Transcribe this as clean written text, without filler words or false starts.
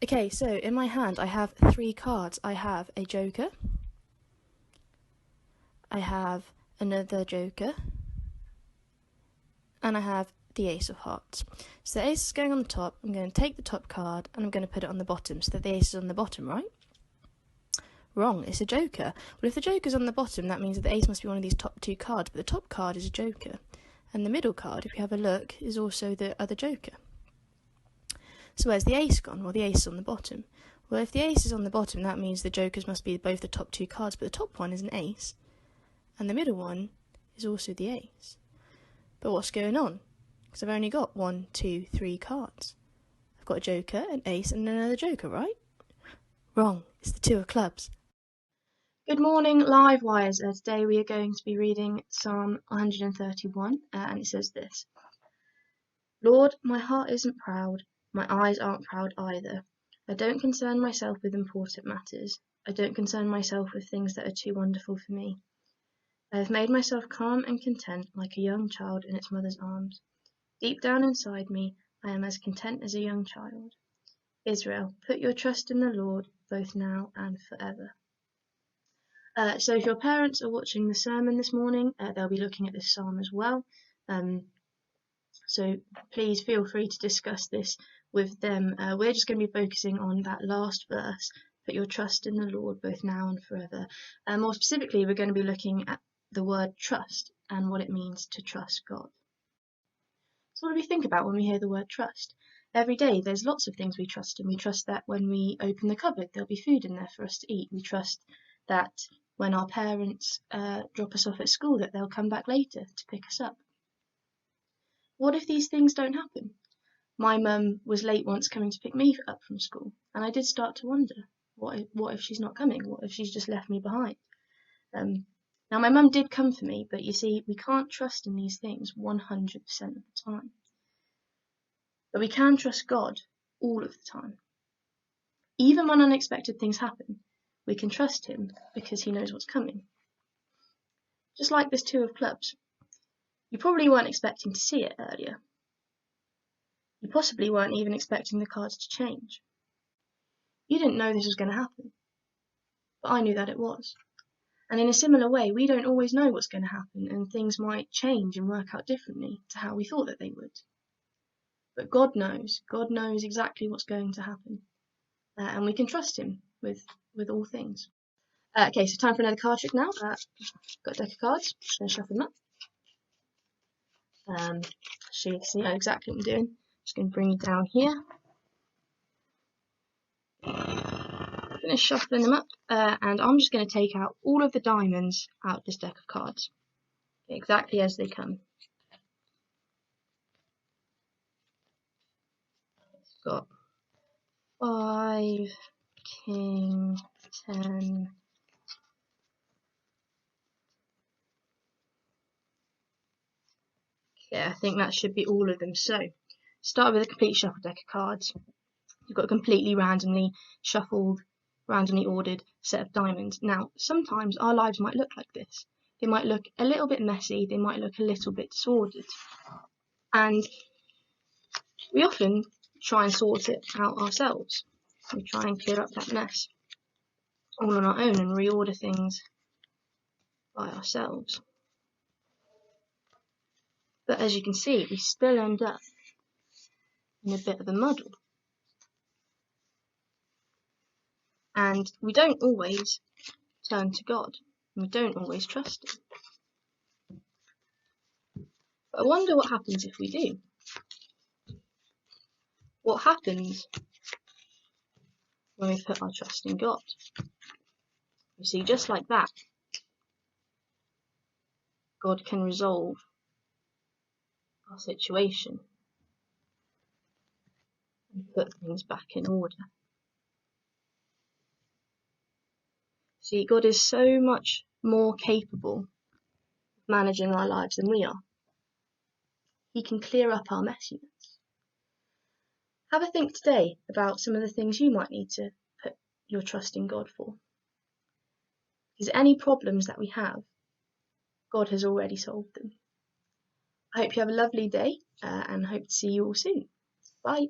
Okay, so in my hand I have 3 cards. I have a joker, I have another joker, and I have the ace of hearts. So the ace is going on the top. I'm going to take the top card and I'm going to put it on the bottom so that the ace is on the bottom, right? Wrong, it's a joker. Well, if the joker's on the bottom, that means that the ace must be one of these top 2 cards, but the top card is a joker. And the middle card, if you have a look, is also the other joker. So where's the ace gone? Well, the ace is on the bottom. Well, if the ace is on the bottom, that means the jokers must be both the top 2 cards, but the top one is an ace, and the middle one is also the ace. But what's going on? Because I've only got 1, 2, 3 cards. I've got a joker, an ace, and another joker, right? Wrong, it's the 2 of clubs. Good morning, Livewires. Today we are going to be reading Psalm 131, and it says this. Lord, my heart isn't proud, my eyes aren't proud either. I don't concern myself with important matters. I don't concern myself with things that are too wonderful for me. I have made myself calm and content like a young child in its mother's arms. Deep down inside me, I am as content as a young child. Israel, put your trust in the Lord, both now and forever. So if your parents are watching the sermon this morning, they'll be looking at this psalm as well. So please feel free to discuss this with them. We're just going to be focusing on that last verse, put your trust in the Lord both now and forever. More specifically, we're going to be looking at the word trust and what it means to trust God. So what do we think about when we hear the word trust? Every day there's lots of things we trust in. We trust that when we open the cupboard there'll be food in there for us to eat. We trust that when our parents drop us off at school that they'll come back later to pick us up. What if these things don't happen? My mum was late once coming to pick me up from school, and I did start to wonder, what if she's not coming? What if she's just left me behind? Now my mum did come for me, but you see, we can't trust in these things 100% of the time. But we can trust God all of the time. Even when unexpected things happen, we can trust him because he knows what's coming. Just like this 2 of clubs. You probably weren't expecting to see it earlier. You possibly weren't even expecting the cards to change. You didn't know this was going to happen, but I knew that it was. And in a similar way, we don't always know what's going to happen, and things might change and work out differently to how we thought that they would. But God knows. God knows exactly what's going to happen, and we can trust him with all things. Okay, so time for another card trick now. Got a deck of cards. Just going to shuffle them up. So you can see exactly what I'm doing. Just going to bring you down here. Finish shuffling them up, and I'm just going to take out all of the diamonds out of this deck of cards, exactly as they come. It's got 5, King, 10. Yeah, I think that should be all of them. So, start with a complete shuffle deck of cards. You've got a completely randomly shuffled, randomly ordered set of diamonds. Now, sometimes our lives might look like this. They might look a little bit messy, they might look a little bit disordered. And we often try and sort it out ourselves. We try and clear up that mess all on our own and reorder things by ourselves. But as you can see, we still end up in a bit of a muddle. And we don't always turn to God, and we don't always trust him. But I wonder what happens if we do. What happens when we put our trust in God? You see, just like that, God can resolve our situation and put things back in order. See, God is so much more capable of managing our lives than we are. He can clear up our messiness. Have a think today about some of the things you might need to put your trust in God for. Because any problems that we have, God has already solved them. I hope you have a lovely day and hope to see you all soon. Bye.